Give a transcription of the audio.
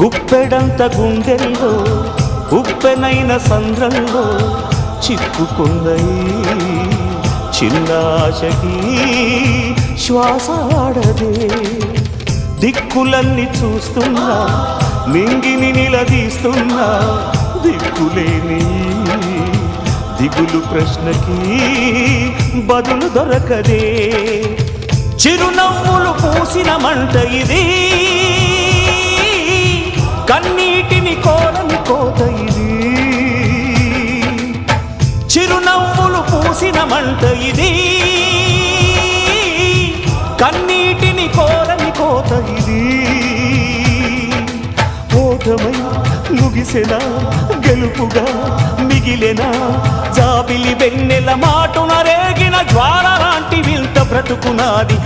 గుప్పెడంత గుండెల్లో ఉప్పెనైన సంద్రంలో చిక్కుకున్నయి చిన్నాశకి శ్వాస ఆడదే దిక్కులన్నీ చూస్తున్నా నింగిని నిలదీస్తున్నా దిక్కులేని దిగులు ప్రశ్నకి బదులు దొరకదే చిరునవ్వులు పూసిన మంట ఇది కన్నీటిని కోరని కోత ఇది చిరునవ్వులు పూసిన మంట ఇది కన్నీటిని కోరని కోత ఇది ఓటమై ముగిసెనా గెలుపుగా మిగిలెనా జాబిలి వెన్నెల మాటున రేగిన జ్వాల లాంటి వింత బ్రతుకునాది